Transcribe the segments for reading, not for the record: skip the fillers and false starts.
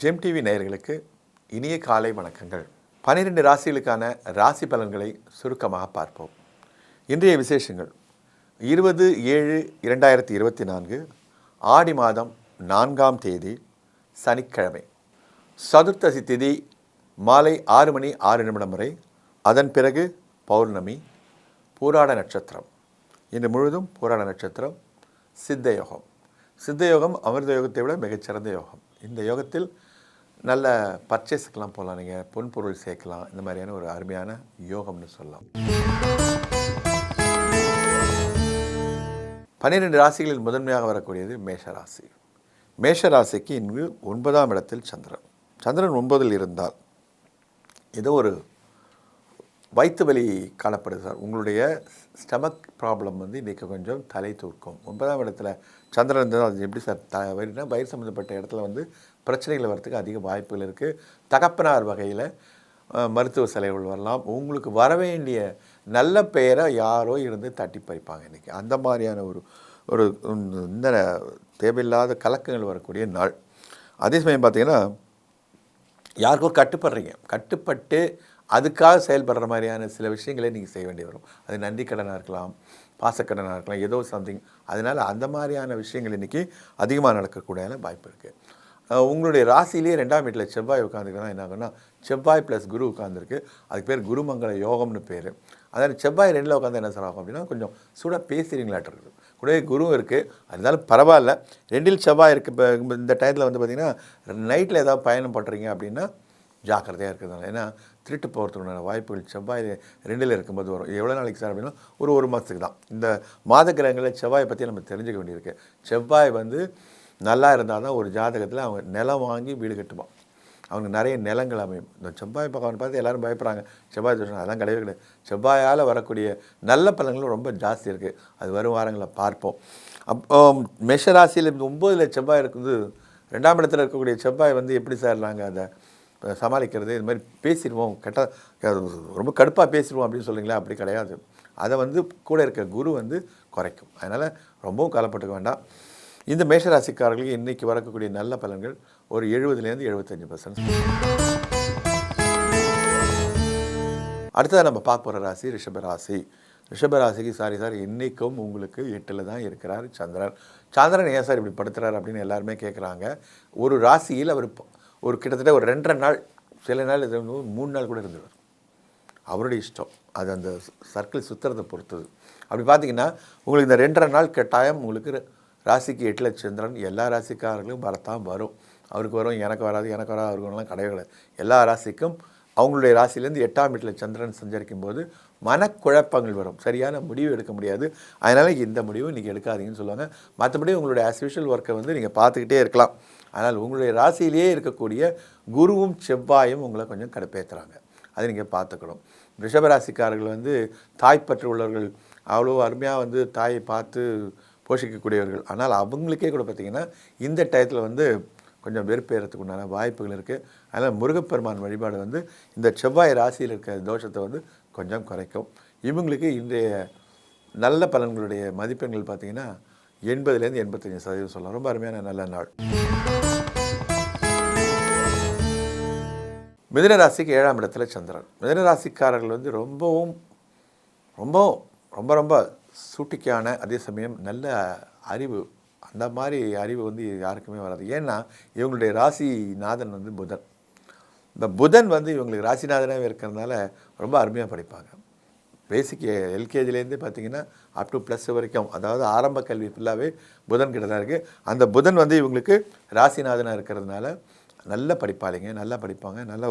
GeM TV நேயர்களுக்கு இனிய காலை வணக்கங்கள். 12 ராசிகளுக்கான ராசி பலன்களை சுருக்கமாக பார்ப்போம். இன்றைய விசேஷங்கள் 20/7/2024 ஆடி மாதம் 4ஆம் தேதி சனிக்கிழமை. சதுர்த்தசி திதி மாலை 6 மணி 6 நிமிடம் வரை. அதன் பிறகு பௌர்ணமி. பூராட நட்சத்திரம். இன்று முழுதும் பூராட நட்சத்திரம். சித்த யோகம். சித்த யோகம் அமிர்த யோகத்தை விட மிகச்சிறந்த யோகம். இந்த யோகத்தில் நல்ல பர்ச்சேஸுக்கெல்லாம் போகலாம், நீங்கள் பொன்பொருள் சேர்க்கலாம். இந்த மாதிரியான ஒரு அருமையான யோகம்னு சொல்லலாம். 12 ராசிகளில் முதன்மையாக வரக்கூடியது மேஷராசி. மேஷராசிக்கு இன்று 9ஆம் இடத்தில் சந்திரன். சந்திரன் 9இல் இருந்தால் ஏதோ ஒரு வயிற்று வலி காணப்படுது சார். உங்களுடைய ஸ்டமக் ப்ராப்ளம் இன்றைக்கி கொஞ்சம் தலை தூக்கும். 9ஆம் இடத்துல சந்திரன் இருந்தால் அது எப்படி சார் வயிறுனா வயிறு சம்மந்தப்பட்ட இடத்துல பிரச்சனைகள் வரத்துக்கு அதிக வாய்ப்புகள் இருக்குது. தகப்பனார் வகையில் மருத்துவ செலவுகள் வரலாம். உங்களுக்கு வர வேண்டிய நல்ல பெயரை யாரோ இருந்து தட்டி பறிப்பாங்க இன்றைக்கி. அந்த மாதிரியான ஒரு இந்த தேவையில்லாத கலக்கங்கள் வரக்கூடிய நாள். அதே சமயம் பார்த்திங்கன்னா யாருக்கோ கட்டுப்பட்டு அதுக்காக செயல்படுற மாதிரியான சில விஷயங்களை நீங்கள் செய்ய வேண்டி வரும். அது நன்றி கடனாக இருக்கலாம், பாசக்கடனாக இருக்கலாம், ஏதோ சம்திங். அதனால் அந்த மாதிரியான விஷயங்கள் இன்றைக்கி அதிகமாக நடக்கக்கூடிய வாய்ப்பு இருக்குது. உங்களுடைய ராசியிலே 2ஆம் வீட்டில் செவ்வாய் உட்காந்துருக்குன்னா என்ன ஆகுன்னா, செவ்வாய் ப்ளஸ் குரு உட்காந்துருக்கு. அதுக்கு பேர் குருமங்கள யோகம்னு பேர். அதாவது செவ்வாய் 2இல் உட்காந்து என்ன சார் ஆகும் அப்படின்னா, கொஞ்சம் சூடாக பேசுகிறீங்களாட்டு இருக்குது. கூடவே குருவும் இருக்குது. அதனால பரவாயில்ல. 2இல் செவ்வாய் இருக்குது. இப்போ இந்த டயத்தில் பார்த்திங்கன்னா நைட்டில் ஏதாவது பயணம் பண்ணுறீங்க அப்படின்னா ஜாக்கிரதையாக இருக்கிறதுனால. ஏன்னா திருட்டு போகிறதுக்குண்டான வாய்ப்புகள் செவ்வாய் 2இல் இருக்கும்போது வரும். எவ்வளோ நாளைக்கு சார் அப்படின்னா ஒரு மாதத்துக்கு தான். இந்த மாத கிரகங்களில் செவ்வாயை பற்றி நம்ம தெரிஞ்சுக்க வேண்டியிருக்கு. செவ்வாய் நல்லா இருந்தால் தான் ஒரு ஜாதகத்தில் அவங்க நிலம் வாங்கி வீடு கட்டுவான். அவனுக்கு நிறைய நிலங்கள் அமையும். இந்த செவ்வாய் பகவான் பார்த்து எல்லோரும் பயப்படுறாங்க. செவ்வாய் தோஷம் அதெல்லாம் கிடையவே கிடையாது. செவ்வாயால் வரக்கூடிய நல்ல பலன்களும் ரொம்ப ஜாஸ்தி இருக்குது. அது வரும் வாரங்களில் பார்ப்போம். அப்போ மேஷராசியில் 9இல் செவ்வாய் இருக்குது. 2ஆம் இடத்துல இருக்கக்கூடிய செவ்வாய் எப்படி சார் நாங்கள் அதை சமாளிக்கிறது? இது மாதிரி பேசிடுவோம், ரொம்ப கடுப்பாக பேசிடுவோம் அப்படின்னு சொல்கிறீங்களா? அப்படி கிடையாது. அதை கூட இருக்க குரு குறைக்கும். அதனால் ரொம்பவும் கவலைப்பட்டுக்க வேண்டாம். இந்த மேஷராசிக்காரர்களுக்கு இன்றைக்கி வரக்கூடிய நல்ல பலன்கள் ஒரு 70% 75%. அடுத்ததாக நம்ம பார்க்க போகிற ராசி ரிஷபராசி. ரிஷபராசிக்கு சார் இன்றைக்கும் உங்களுக்கு 8இல் தான் இருக்கிறார் சந்திரன். சந்திரன் ஏன் சார் இப்படி படுத்துகிறார் அப்படின்னு எல்லாருமே கேட்குறாங்க. ஒரு ராசியில் அவர் கிட்டத்தட்ட ஒரு 2.5 நாள், சில நாள் 3 நாள் கூட இருந்துடுவார். அவருடைய இஷ்டம். அது அந்த சர்க்கிள் சுற்றுறதை பொறுத்தது. அப்படி பார்த்திங்கன்னா உங்களுக்கு இந்த 2.5 நாள் கட்டாயம் உங்களுக்கு ராசிக்கு 8இல் சந்திரன் எல்லா ராசிக்காரர்களும் வரத்தான் வரும். அவருக்கு வரும், எனக்கு வராது, அவருக்கு வரலாம் கிடையாது. எல்லா ராசிக்கும் அவங்களுடைய ராசியிலேருந்து 8ஆம் வீட்டில் சந்திரன் சஞ்சரிக்கும் போது மனக்குழப்பங்கள் வரும். சரியான முடிவு எடுக்க முடியாது. அதனால் இந்த முடிவு இன்றைக்கி எடுக்காதீங்கன்னு சொல்லுவாங்க. மற்றபடி உங்களுடைய ஆஸ் யூஷுவல் ஒர்க்கை நீங்கள் பார்த்துக்கிட்டே இருக்கலாம். ஆனால் உங்களுடைய ராசியிலேயே இருக்கக்கூடிய குருவும் செவ்வாயும் உங்களை கொஞ்சம் கடுப்பேற்றுறாங்க. அதை நீங்கள் பார்த்துக்கணும். ரிஷபராசிக்காரர்கள் தாய்ப்பற்று உள்ளவர்கள், அவ்வளோ அருமையாக தாயை பார்த்து போஷிக்கக்கூடியவர்கள். ஆனால் அவங்களுக்கே கூட பார்த்திங்கன்னா இந்த டயத்தில் கொஞ்சம் வெறுப்பேறத்துக்கு உண்டான வாய்ப்புகள் இருக்குது. அதனால் முருகப்பெருமான் வழிபாடு இந்த செவ்வாய் ராசியில் இருக்கிற தோஷத்தை கொஞ்சம் குறைக்கும். இவங்களுக்கு இன்றைய நல்ல பலன்களுடைய மதிப்பெண்கள் பார்த்திங்கன்னா 80% 85% சொல்லலாம். ரொம்ப அருமையான நல்ல நாள். மிதுன ராசிக்கு 7ஆம் இடத்துல சந்திரன். மிதுன ராசிக்காரர்கள் ரொம்பவும் ரொம்ப ரொம்ப ரொம்ப சூட்டிக்கான, அதே சமயம் நல்ல அறிவு. அந்த மாதிரி அறிவு யாருக்குமே வராது. ஏன்னா இவங்களுடைய ராசிநாதன் புதன். இந்த புதன் இவங்களுக்கு ராசிநாதனாகவே இருக்கிறதுனால ரொம்ப அருமையாக படிப்பாங்க. பேசிக் எல்கேஜிலேருந்தே பார்த்திங்கன்னா அப் டு ப்ளஸ் வரைக்கும், அதாவது ஆரம்ப கல்வி ஃபுல்லாகவே புதன் கிட்ட தான் இருக்குது. அந்த புதன் இவங்களுக்கு ராசிநாதனாக இருக்கிறதுனால நல்ல படிப்பாளிங்க, நல்லா படிப்பாங்க. நல்லா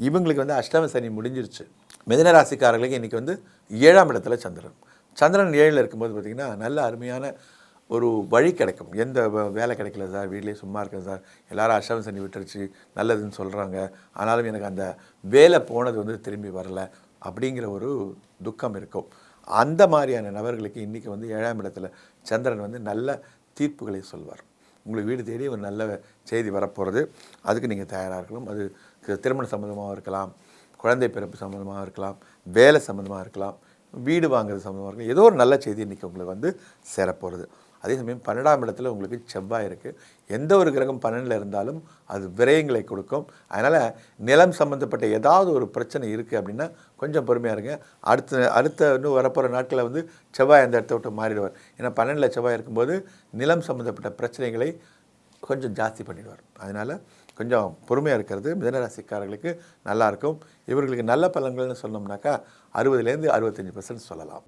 இவங்களுக்கு அஷ்டம சனி முடிஞ்சிருச்சு. மிதுன ராசிக்காரர்களுக்கு இன்றைக்கி 7ஆம் இடத்துல சந்திரன். சந்திரன் 7இல் இருக்கும்போது பார்த்திங்கன்னா நல்ல அருமையான ஒரு வழி கிடைக்கும். எந்த வேலை கிடைக்கல சார், வீட்லேயே சும்மா இருக்கேன் சார், எல்லோரும் அஷ்டம சனி விட்டுருச்சு, நல்லதுன்னு சொல்கிறாங்க, ஆனாலும் எனக்கு அந்த வேலை போனது திரும்பி வரல அப்படிங்கிற ஒரு துக்கம் இருக்கும். அந்த மாதிரியான நபர்களுக்கு இன்றைக்கி 7ஆம் இடத்துல சந்திரன் நல்ல தீர்ப்புகளை சொல்வார். உங்களுக்கு வீடு தேடி ஒரு நல்ல செய்தி வரப்போகிறது. அதுக்கு நீங்கள் தயாராக இருக்கணும். அது திருமண சம்மந்தமாக இருக்கலாம், குழந்தை பிறப்பு சம்மந்தமாக இருக்கலாம், வேலை சம்மந்தமாக இருக்கலாம், வீடு வாங்குறது சம்மந்தமாக இருக்கலாம். ஏதோ ஒரு நல்ல செய்தி இன்றைக்கி உங்களுக்கு சேரப்போகிறது. அதே சமயம் 12ஆம் இடத்துல உங்களுக்கு செவ்வாய் இருக்குது. எந்த ஒரு கிரகம் 12ல் இருந்தாலும் அது விரயங்களை கொடுக்கும். அதனால் நிலம் சம்மந்தப்பட்ட ஏதாவது ஒரு பிரச்சனை இருக்குது அப்படின்னா கொஞ்சம் பொறுமையாக இருங்க. அடுத்த இன்னும் வரப்போகிற நாட்களில் வந்து செவ்வாய் அந்த இடத்த விட்டு மாறிடுவார். ஏன்னா 12ல் செவ்வாய் இருக்கும்போது நிலம் சம்மந்தப்பட்ட பிரச்சனைகளை கொஞ்சம் ஜாஸ்தி பண்ணிடுவார். அதனால் கொஞ்சம் பொறுமையாக இருக்கிறது மிதனராசிக்காரர்களுக்கு நல்லாயிருக்கும். இவர்களுக்கு நல்ல பலன்கள்னு சொன்னோம்னாக்கா 60லேருந்து 65% சொல்லலாம்.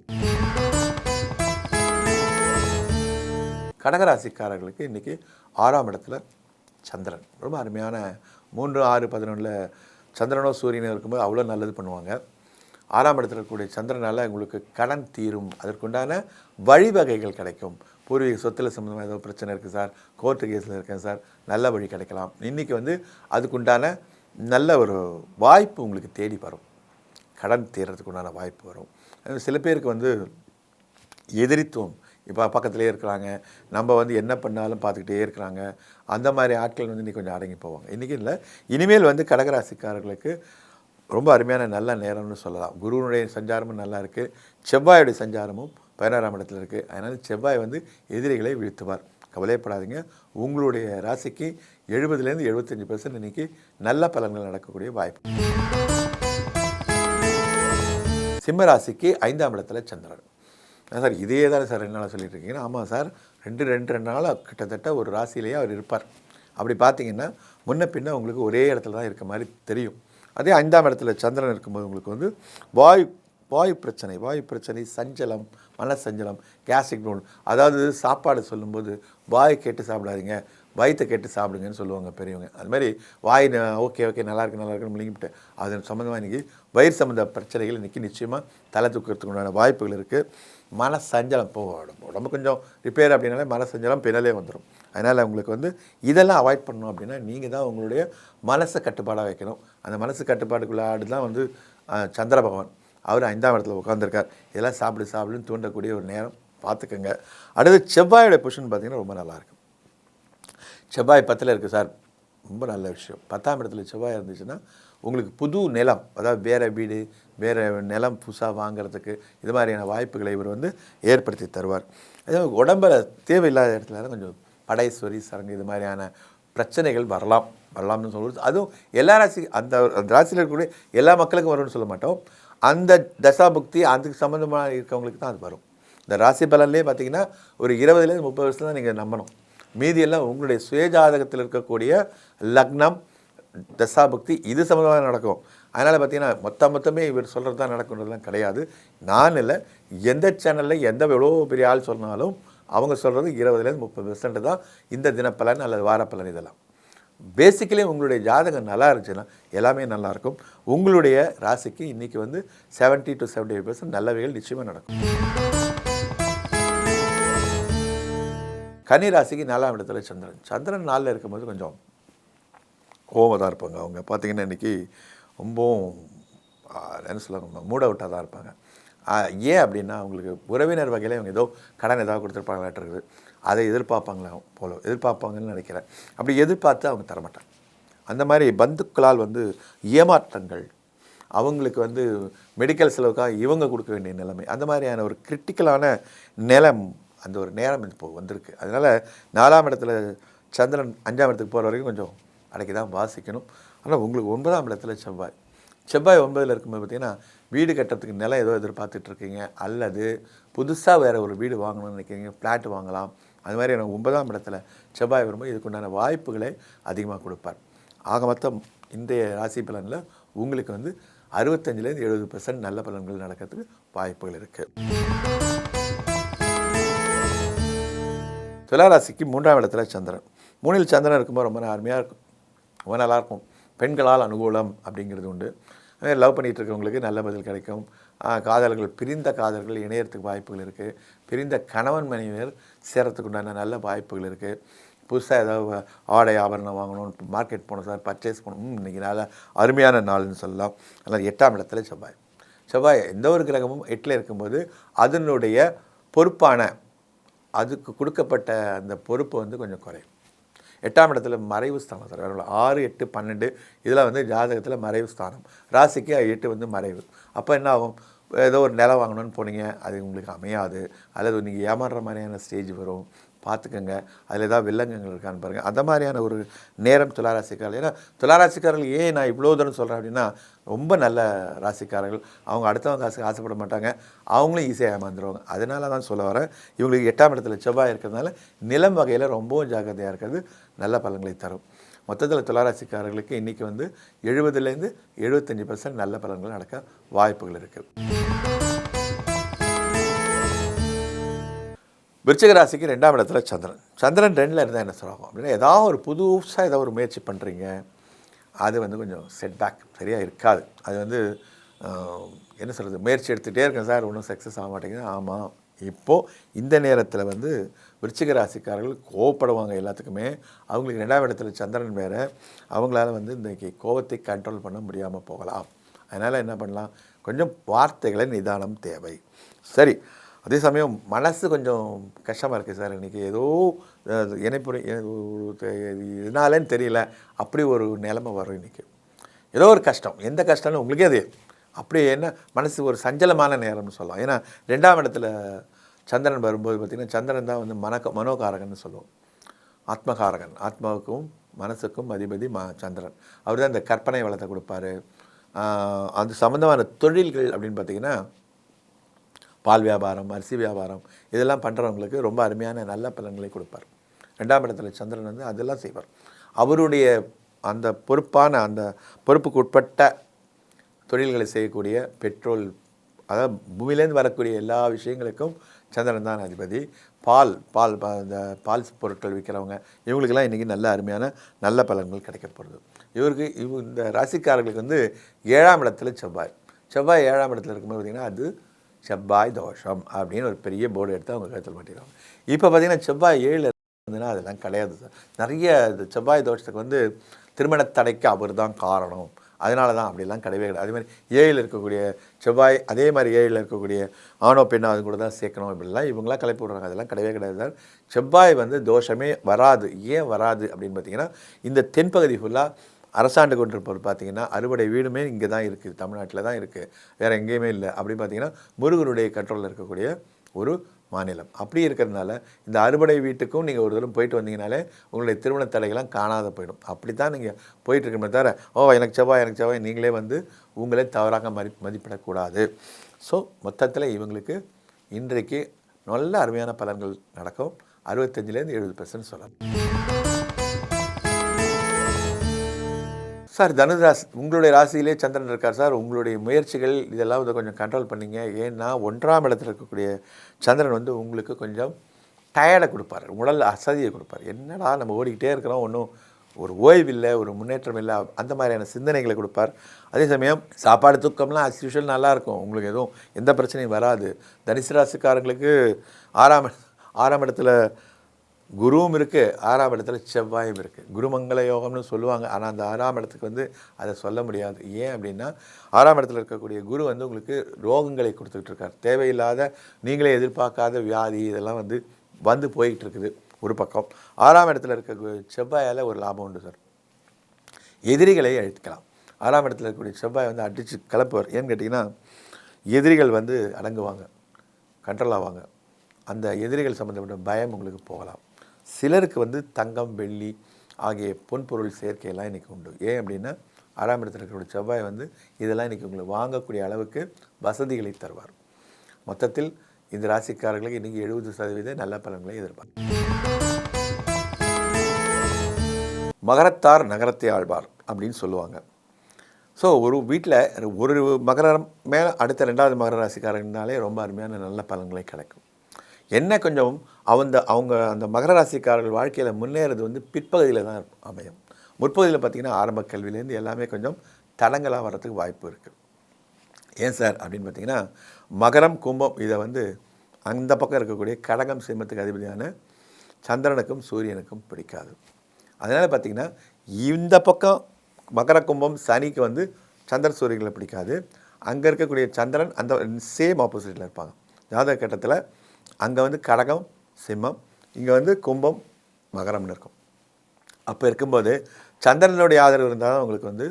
கடகராசிக்காரர்களுக்கு இன்றைக்கி 6ஆம் இடத்துல சந்திரன் ரொம்ப அருமையான 3, 6, 11 சந்திரனோ சூரியனோ இருக்கும்போது அவ்வளோ நல்லது பண்ணுவாங்க. 6ஆம் இடத்துல இருக்கக்கூடிய சந்திரனால் உங்களுக்கு கடன் தீரும், அதற்குண்டான வழிவகைகள் கிடைக்கும். பூர்வீக சொத்தில் சம்மந்தமாக ஏதோ பிரச்சனை இருக்குது சார், கோர்ட்டு கேஸில் இருக்கேன் சார், நல்ல வழி கிடைக்கலாம். இன்றைக்கி வந்து அதுக்குண்டான நல்ல ஒரு வாய்ப்பு உங்களுக்கு தேடி வரும். கடன் தீர்றதுக்கு உண்டான வாய்ப்பு வரும். சில பேருக்கு வந்து எதிரித்துவம் இப்போ பக்கத்துலேயே இருக்கிறாங்க, நம்ம வந்து என்ன பண்ணாலும் பார்த்துக்கிட்டே இருக்கிறாங்க. அந்த மாதிரி ஆட்கள் வந்து இன்றைக்கி கொஞ்சம் அடங்கி போவாங்க. இன்றைக்கி இல்லை, இனிமேல் வந்து கடகராசிக்காரர்களுக்கு ரொம்ப அருமையான நல்ல நேரம்னு சொல்லலாம். குருவனுடைய சஞ்சாரமும் நல்லா இருக்குது, செவ்வாயுடைய சஞ்சாரமும் 16ஆம் இடத்துல இருக்குது. அதனால் செவ்வாய் வந்து எதிரிகளை வீழ்த்துவார். கவலைப்படாதீங்க. உங்களுடைய ராசிக்கு 70லேருந்து 75% இன்றைக்கி நல்ல பலன்கள் நடக்கக்கூடிய வாய்ப்பு. சிம்ம ராசிக்கு 5ஆம் இடத்துல சந்திரன். சார் இதே தானே சார் 2 நாளாக சொல்லிட்டு இருக்கீங்கன்னா, ஆமாம் சார், 2 நாளாக கிட்டத்தட்ட ஒரு ராசியிலேயே அவர் இருப்பார். அப்படி பார்த்தீங்கன்னா முன்ன பின்ன உங்களுக்கு ஒரே இடத்துல தான் இருக்க மாதிரி தெரியும். அதே 5ஆம் இடத்துல சந்திரன் இருக்கும்போது உங்களுக்கு வந்து வாயு பிரச்சனை, சஞ்சலம், மனசஞ்சலம், கேஸ்ட்ரிக் ப்ராப்ளம். அதாவது சாப்பாடு சொல்லும்போது வாய் கேட்டு சாப்பிடாதீங்க, வயிற்றை கேட்டு சாப்பிடுங்கன்னு சொல்லுவாங்க பெரியவங்க. அது மாதிரி வாய் ஓகே நல்லா இருக்குன்னு முழுங்கிவிட்டு அது சம்மந்தமாக இன்றைக்கி வயிறு சம்மந்த பிரச்சனைகள் இன்றைக்கி நிச்சயமாக தலை தூக்கிறதுக்கு உண்டான வாய்ப்புகள் இருக்குது. மனசஞ்சலம் உடம்பு கொஞ்சம் ரிப்பேர் அப்படின்னாலே மனசஞ்சலம் பின்னாலே வந்துடும். அதனால் உங்களுக்கு வந்து இதெல்லாம் அவாய்ட் பண்ணணும் அப்படின்னா நீங்கள் தான் உங்களுடைய மனசை கட்டுப்பாடாக வைக்கணும். அந்த மனசு கட்டுப்பாட்டுக்குள்ள ஆடு தான் வந்து சந்திர பகவான். அவர் 5ஆம் இடத்துல உட்காந்துருக்கார். இதெல்லாம் சாப்பிடுன்னு தூண்டக்கூடிய ஒரு நேரம் பார்த்துக்கோங்க. அடுத்து செவ்வாயோட பொசிஷன் பார்த்திங்கன்னா ரொம்ப நல்லாயிருக்கு. செவ்வாய் 10ல் இருக்குது சார், ரொம்ப நல்ல விஷயம். 10ஆம் இடத்துல செவ்வாய் இருந்துச்சுன்னா உங்களுக்கு புது நிலம், அதாவது வேறு வீடு, வேறு நிலம் புதுசாக வாங்கிறதுக்கு இது மாதிரியான வாய்ப்புகளை இவர் வந்து ஏற்படுத்தி தருவார். அதாவது உடம்பில் தேவையில்லாத இடத்துல கொஞ்சம் படைஸ்வரி சரங்கு இது மாதிரியான பிரச்சனைகள் வரலாம்னு சொல்லுவது. அதுவும் எல்லா அந்த ராசியில் இருக்கக்கூடிய எல்லா மக்களுக்கும் வரும்னு சொல்ல மாட்டோம். அந்த தசாபுக்தி அதுக்கு சம்மந்தமாக இருக்கவங்களுக்கு தான் அது வரும். இந்த ராசி பலன்லேயே பார்த்தீங்கன்னா ஒரு 20லேருந்து 30% தான் நீங்கள் நம்பணும். மீதியெல்லாம் உங்களுடைய சுயஜாதகத்தில் இருக்கக்கூடிய லக்னம் தசாபுக்தி இது சம்மந்தமாக நடக்கும். அதனால் பார்த்தீங்கன்னா மொத்தமே இவர் சொல்கிறது தான் நடக்குன்றதுலாம் கிடையாது. நான் இல்லை, எந்த சேனலில் எவ்வளோ பெரிய ஆள் சொன்னாலும் அவங்க சொல்கிறது 20லேருந்து 30% தான் இந்த தினப்பலன் அல்லது வாரப்பலன். இதெல்லாம் பேசிக்கலி உங்களுடைய ஜாதகம் நல்லா இருந்துச்சுன்னா எல்லாமே நல்லாயிருக்கும். உங்களுடைய ராசிக்கு இன்றைக்கி வந்து 70 to 75% நல்லவைகள் நிச்சயமாக நடக்கும். கன்னி ராசிக்கு 4ஆம் இடத்துல சந்திரன் 4ல் இருக்கும்போது கொஞ்சம் கோவமாக தான் இருப்பாங்க. அவங்க பார்த்திங்கன்னா இன்றைக்கி ரொம்பவும் என்ன சொல்லுவாங்க, மூட் அவுட்டாக தான் இருப்பாங்க. ஏன் அப்படின்னா அவங்களுக்கு உறவினர் வகையில் இவங்க ஏதோ கடன் ஏதாவது கொடுத்துருப்பாங்களாட்டு இருக்குது, அதை எதிர்பார்ப்பாங்கன்னு நினைக்கிறேன். அப்படி எதிர்பார்த்து அவங்க தரமாட்டாங்க. அந்த மாதிரி பந்துக்களால் வந்து ஏமாற்றங்கள், அவங்களுக்கு வந்து மெடிக்கல் செலவுக்காக இவங்க கொடுக்க வேண்டிய நிலைமை, அந்த மாதிரியான ஒரு கிரிட்டிக்கலான நிலம் அந்த ஒரு நேரம் இப்போ வந்திருக்கு. அதனால் 4ஆம் இடத்துல சந்திரன் 5ஆம் இடத்துக்கு போகிற வரைக்கும் கொஞ்சம் அடக்கி தான் வாசிக்கணும். ஆனால் உங்களுக்கு 9ஆம் இடத்துல செவ்வாய் 9ல் இருக்கும்போது பார்த்திங்கன்னா வீடு கட்டுறதுக்கு நிலம் ஏதோ எதிர்பார்த்துட்ருக்கீங்க, அல்லது புதுசாக வேறு ஒரு வீடு வாங்கணும்னு நினைக்கிறீங்க, ஃப்ளாட் வாங்கலாம். அது மாதிரி எனக்கு 9ஆம் இடத்துல செவ்வாய் வரும்போது இதுக்குண்டான வாய்ப்புகளை அதிகமாக கொடுப்பார். ஆக மொத்தம் இன்றைய ராசி பலனில் உங்களுக்கு வந்து 65லேருந்து 70% நல்ல பலன்கள் நடக்கிறதுக்கு வாய்ப்புகள் இருக்குது. துளாராசிக்கு 3ஆம் இடத்துல சந்திரன். 3ல் சந்திரன் இருக்கும்போது ரொம்ப அருமையாக இருக்கும், ரொம்ப நல்லாயிருக்கும். பெண்களால் அனுகூலம் அப்படிங்கிறது உண்டு. லவ் பண்ணிகிட்டு இருக்கிறவங்களுக்கு நல்ல பதில் கிடைக்கும். பிரிந்த காதல்கள் இணையறதுக்கு வாய்ப்புகள் இருக்குது. பிரிந்த கணவன் மனைவியர் சேரத்துக்கு உண்டான நல்ல வாய்ப்புகள் இருக்குது. புதுசாக ஏதாவது ஆடை ஆபரணம் வாங்கணும், மார்க்கெட் போகணும் சார், பர்ச்சேஸ் பண்ணணும், இன்றைக்கி நல்ல அருமையான நாள்னு சொல்லலாம். அதனால் 8ஆம் இடத்துல செவ்வாய் எந்த ஒரு கிரகமும் 8ல் இருக்கும்போது அதனுடைய பொறுப்பான அதுக்கு கொடுக்கப்பட்ட அந்த பொறுப்பு வந்து கொஞ்சம் குறையும். 8ஆம் இடத்துல மறைவு ஸ்தானம் சார், 6, 8, 12 இதெல்லாம் வந்து ஜாதகத்தில் மறைவு ஸ்தானம். ராசிக்கு 8 வந்து மறைவு. அப்போ என்ன ஆகும், ஏதோ ஒரு நிலம் வாங்கணும்னு போனீங்க, அது உங்களுக்கு அமையாது, அல்லது நீங்கள் ஏமாறுற மாதிரியான ஸ்டேஜ் வரும். பார்த்துக்கோங்க, அதில் ஏதாவது வில்லங்கங்கள் இருக்கான்னு பாருங்கள். அந்த மாதிரியான ஒரு நேரம் துளாராசிக்காரர்கள். ஏன்னா துளாராசிக்காரர்கள் ஏன் நான் இவ்வளோ தூரம் சொல்கிறேன் அப்படின்னா, ரொம்ப நல்ல ராசிக்காரர்கள். அவங்க அடுத்தவங்க காசுக்கு ஆசைப்பட மாட்டாங்க, அவங்களும் ஈஸியாக ஏமாந்துருவாங்க. அதனால தான் சொல்ல வரேன், இவங்களுக்கு 8ஆம் இடத்துல செவ்வாய் இருக்கிறதுனால நிலம் வகையில் ரொம்பவும் ஜாக்கிரதையாக இருக்கிறது நல்ல பலன்களை தரும். மொத்தத்தில் துளாராசிக்காரர்களுக்கு இன்றைக்கி வந்து 70லேருந்து 75% நல்ல பலன்கள் நடக்க வாய்ப்புகள் இருக்குது. விருச்சிக ராசிக்கு 2ஆம் இடத்துல சந்திரன். சந்திரன் 2ல் இருந்தால் என்ன சொல்லுவாங்க அப்படின்னா, ஏதாவது ஒரு புதுசாக ஏதாவது ஒரு முயற்சி பண்ணுறீங்க, அது வந்து கொஞ்சம் செட்பேக் சரியாக இருக்காது. அது வந்து என்ன சொல்கிறது, முயற்சி எடுத்துகிட்டே இருக்கேன் சார், ஒன்றும் சக்ஸஸ் ஆக மாட்டேங்குது. ஆமாம், இப்போது இந்த நேரத்தில் வந்து விருச்சிக ராசிக்காரர்கள் கோவப்படுவாங்க எல்லாத்துக்குமே. அவங்களுக்கு 2ஆம் இடத்துல சந்திரன் வேறு, அவங்களால வந்து இன்றைக்கி கோபத்தை கண்ட்ரோல் பண்ண முடியாமல் போகலாம். அதனால் என்ன பண்ணலாம், கொஞ்சம் வார்த்தைகளை நிதானம் தேவை. சரி, அதே சமயம் மனசு கொஞ்சம் கஷ்டமாக இருக்குது சார், இன்றைக்கி ஏதோ இணைப்புரை இதனாலேன்னு தெரியல, அப்படி ஒரு நிலைமை வரும். இன்றைக்கி ஏதோ ஒரு கஷ்டம், எந்த கஷ்டம்னு உங்களுக்கே அது அப்படி என்ன மனசு ஒரு சஞ்சலமான நேரம்னு சொல்லலாம். ஏன்னா 2ஆம் இடத்துல சந்திரன் வரும்போது பார்த்திங்கன்னா, சந்திரன் தான் வந்து மனோகாரகன்னு சொல்லுவோம், ஆத்மகாரகன். ஆத்மாவுக்கும் மனசுக்கும் அதிபதி சந்திரன். அவர் தான் இந்த கற்பனை வளத்தை கொடுப்பார். அது சம்மந்தமான தொழில்கள் அப்படின்னு பார்த்திங்கன்னா, பால் வியாபாரம், அரிசி வியாபாரம், இதெல்லாம் பண்ணுறவங்களுக்கு ரொம்ப அருமையான நல்ல பலன்களை கொடுப்பார். 2ஆம் இடத்துல சந்திரன் வந்து அதெல்லாம் செய்வார். அவருடைய அந்த பொறுப்பான அந்த பொறுப்புக்கு உட்பட்ட தொழில்களை செய்யக்கூடிய பெட்ரோல், அதாவது பூமியிலேருந்து வரக்கூடிய எல்லா விஷயங்களுக்கும் சந்திரன் தான் அதிபதி. இந்த பால் பொருட்கள் விற்கிறவங்க, இவங்களுக்கெல்லாம் இன்றைக்கி நல்ல அருமையான நல்ல பலன்கள் கிடைக்க போகிறது. இந்த ராசிக்காரர்களுக்கு வந்து 7ஆம் இடத்துல செவ்வாய் 7ஆம் இடத்துல இருக்கும்போது பார்த்திங்கன்னா, அது செவ்வாய் தோஷம் அப்படின்னு ஒரு பெரிய போர்டு எடுத்து அவங்க கருத்தில் மாட்டிடுவாங்க. இப்போ பார்த்திங்கன்னா செவ்வாய் 7 இருந்ததுன்னா அதெல்லாம் கிடையாது சார். நிறைய இந்த செவ்வாய் தோஷத்துக்கு வந்து திருமண தடைக்கு அவர் தான் காரணம், அதனால தான் அப்படிலாம் கிடையவே கிடையாது. அதே மாதிரி 7 இருக்கக்கூடிய செவ்வாய், அதே மாதிரி 7 இருக்கக்கூடிய ஆணோ பெண்ணோ அது கூட தான் சேர்க்கணும், இப்படிலாம் இவங்களாம் கிளப்பி விட்றாங்க. அதெல்லாம் கிடையவே கிடையாது சார். செவ்வாய் வந்து தோஷமே வராது. ஏன் வராது அப்படின்னு பார்த்திங்கன்னா, இந்த தென்பகுதி ஃபுல்லாக அரசாண்டு கொண்டிருப்பவர் பார்த்திங்கன்னா, அறுபடை வீடுமே இங்கே தான் இருக்குது, தமிழ்நாட்டில் தான் இருக்குது, வேறு எங்கேயுமே இல்லை. அப்படின்னு பார்த்திங்கன்னா முருகனுடைய கண்ட்ரோலில் இருக்கக்கூடிய ஒரு மாநிலம். அப்படி இருக்கிறதுனால இந்த அறுபடை வீட்டுக்கும் நீங்கள் ஒரு தூரம் போயிட்டு வந்தீங்கனாலே உங்களுடைய திருமண தடைகள்லாம் காணாத போயிடும். அப்படி தான் நீங்கள் போயிட்டுருக்கமே தவிர, எனக்கு செவ்வாய் நீங்களே வந்து உங்களே தவறாக மதிப்பிடக்கூடாது. ஸோ மொத்தத்தில் இவங்களுக்கு இன்றைக்கு நல்ல அருமையான பலன்கள் நடக்கும். 65லேருந்து 70% சொல்லலாம். சார் தனுசு ராசி, உங்களுடைய ராசியிலே சந்திரன் இருக்கார் சார். உங்களுடைய முயற்சிகள் இதெல்லாம் வந்து கொஞ்சம் கண்ட்ரோல் பண்ணிங்க. ஏன்னா 1ஆம் இடத்துல இருக்கக்கூடிய சந்திரன் வந்து உங்களுக்கு கொஞ்சம் டயர்டை கொடுப்பார், உடல் அசதியை கொடுப்பார். என்னடா நம்ம ஓடிக்கிட்டே இருக்கிறோம், ஒன்றும் ஒரு ஓய்வு இல்லை, ஒரு முன்னேற்றம் இல்லை, அந்த மாதிரியான சிந்தனைகளை கொடுப்பார். அதே சமயம் சாப்பாடு தூக்கம்லாம் அஸ் யூஷுவல் நல்லாயிருக்கும், உங்களுக்கு எதுவும் எந்த பிரச்சனையும் வராது. தனுசு ராசிக்காரங்களுக்கு 6ஆம் இடத்துல குருவும் இருக்குது, 6ஆம் இடத்துல செவ்வாயும் இருக்குது. குருமங்கள யோகம்னு சொல்லுவாங்க. ஆனால் அந்த 6ஆம் இடத்துக்கு வந்து அதை சொல்ல முடியாது. ஏன் அப்படின்னா 6ஆம் இடத்துல இருக்கக்கூடிய குரு வந்து உங்களுக்கு ரோகங்களை கொடுத்துக்கிட்டு இருக்கார். தேவையில்லாத நீங்களே எதிர்பார்க்காத வியாதி இதெல்லாம் வந்து போய்கிட்டு இருக்குது ஒரு பக்கம். 6ஆம் இடத்துல இருக்க செவ்வாயால் ஒரு லாபம் உண்டு சார், எதிரிகளை அழிக்கலாம். 6ஆம் இடத்துல இருக்கக்கூடிய செவ்வாய் வந்து அடித்து கலப்புவார். ஏன்னு கேட்டிங்கன்னா, எதிரிகள் வந்து அடங்குவாங்க, கண்ட்ரோல் ஆவாங்க. அந்த எதிரிகள் சம்மந்தப்பட்ட பயம் உங்களுக்கு போகலாம். சிலருக்கு வந்து தங்கம், வெள்ளி ஆகிய பொன்பொருள் சேர்க்கையெல்லாம் இன்றைக்கி உண்டு. ஏன் அப்படின்னா 6ஆம் இடத்துல இருக்கக்கூடிய செவ்வாய் வந்து இதெல்லாம் இன்றைக்கி உங்களுக்கு வாங்கக்கூடிய அளவுக்கு வசதிகளை தருவார். மொத்தத்தில் இந்த ராசிக்காரர்களுக்கு இன்றைக்கி 70% நல்ல பலன்களை எதிர்பார்க்கும். மகரத்தார் நகரத்தை ஆழ்வார் அப்படின்னு சொல்லுவாங்க. ஸோ ஒரு வீட்டில் ஒரு மகரம் மேலே அடுத்த 2வது மகர ராசிக்காரங்கனாலே ரொம்ப அருமையான நல்ல பலன்களை கிடைக்கும். என்ன கொஞ்சம் அவங்க அந்த மகர ராசிக்காரர்கள் வாழ்க்கையில் முன்னேறது வந்து பிற்பகுதியில் தான் அமையும். முற்பகுதியில் பார்த்திங்கன்னா ஆரம்ப கல்வியிலேருந்து எல்லாமே கொஞ்சம் தடங்களாக வர்றதுக்கு வாய்ப்பு இருக்குது. ஏன் சார் அப்படின்னு பார்த்திங்கன்னா, மகரம் கும்பம் இதை வந்து அந்த பக்கம் இருக்கக்கூடிய கடகம் சிம்மத்துக்கு அதிபதியான சந்திரனுக்கும் சூரியனுக்கும் பிடிக்காது. அதனால் பார்த்திங்கன்னா இந்த பக்கம் மகர கும்பம் சனிக்கு வந்து சந்திர சூரியர்களை பிடிக்காது. அங்கே இருக்கக்கூடிய சந்திரன் அந்த சேம் ஆப்போசிட்டில் இருப்பாங்க. ஜாதக கட்டத்தில் அங்கே வந்து கடகம் சிம்மம், இங்கே வந்து கும்பம் மகரம்னு இருக்கும். அப்போ இருக்கும்போது சந்திரனுடைய ஆதரவு இருந்தால் தான் உங்களுக்கு வந்து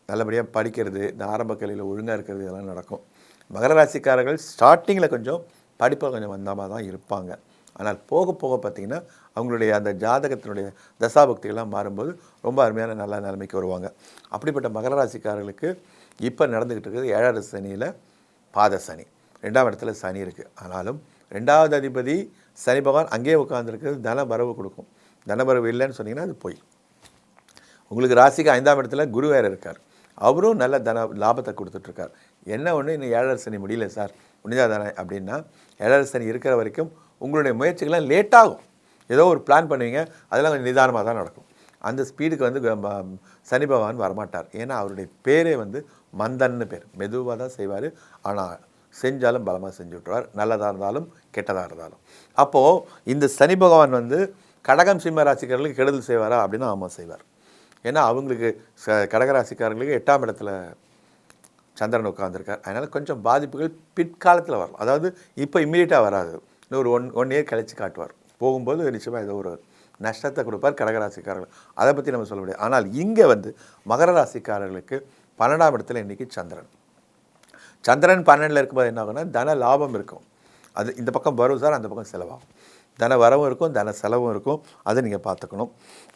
நல்லபடியாக படிக்கிறது, இந்த ஆரம்ப கல்வியில் ஒழுங்காக இருக்கிறது இதெல்லாம் நடக்கும். மகர ராசிக்காரர்கள் ஸ்டார்டிங்கில் கொஞ்சம் படிப்பை கொஞ்சம் வந்தாமல் தான் இருப்பாங்க. ஆனால் போக போக பார்த்திங்கன்னா அவங்களுடைய அந்த ஜாதகத்தினுடைய தசாபக்திகள்லாம் மாறும்போது ரொம்ப அருமையான நல்ல நிலைமைக்கு வருவாங்க. அப்படிப்பட்ட மகர ராசிக்காரர்களுக்கு இப்போ நடந்துக்கிட்டு இருக்கிறது 7வது சனியில் பாத சனி, 2ஆம் இடத்துல சனி இருக்குது. ஆனாலும் 2வது அதிபதி சனி பகவான் அங்கேயே உட்காந்துருக்கிறது தன வரவு கொடுக்கும். தனவரவு இல்லைன்னு சொன்னீங்கன்னா அது போய் உங்களுக்கு ராசிக்கு 5ஆம் இடத்துல குரு வேறு இருக்கார். அவரும் நல்ல லாபத்தை கொடுத்துட்ருக்கார். என்ன ஒன்று இன்னும் 7வது சனி முடியல சார், முடிஞ்சா தானே அப்படின்னா 7வது சனி இருக்கிற வரைக்கும் உங்களுடைய முயற்சிகள்லாம் லேட்டாகும். ஏதோ ஒரு பிளான் பண்ணுவீங்க, அதெல்லாம் கொஞ்சம் நிதானமாக தான் நடக்கும். அந்த ஸ்பீடுக்கு வந்து சனி பகவான் வரமாட்டார். ஏன்னா அவருடைய பேரே வந்து மந்தன்னு பேர். மெதுவாக தான் செய்வார், ஆனால் செஞ்சாலும் பலமாக செஞ்சு விட்டுருவார், நல்லதாக இருந்தாலும் கெட்டதாக இருந்தாலும். அப்போது இந்த சனி பகவான் வந்து கடகம் சிம்ம ராசிக்காரர்களுக்கு கெடுதல் செய்வாரா அப்படின்னா ஆமாம் செய்வார். ஏன்னா அவங்களுக்கு கடகராசிக்காரர்களுக்கு 8ஆம் இடத்துல சந்திரன் உட்காந்துருக்கார். அதனால் கொஞ்சம் பாதிப்புகள் பிற்காலத்தில் வரலாம். அதாவது இப்போ இம்மீடியட்டாக வராது, இன்னும் ஒரு ஒன் இயர் கழித்து காட்டுவார். போகும்போது நிச்சயமாக ஏதோ ஒரு நஷ்டத்தை கொடுப்பார் கடகராசிக்காரர்கள். அதை பற்றி நம்ம சொல்ல முடியாது. ஆனால் இங்கே வந்து மகர ராசிக்காரர்களுக்கு 12ஆம் இடத்துல இன்றைக்கி சந்திரன் 12ல் இருக்கும்போது என்ன ஆகும்னா தன லாபம் இருக்கும். அது இந்த பக்கம் வரும் சார், அந்த பக்கம் செலவாகும். தன வரவும் இருக்கும், தன செலவும் இருக்கும். அதை நீங்கள் பார்த்துக்கணும்.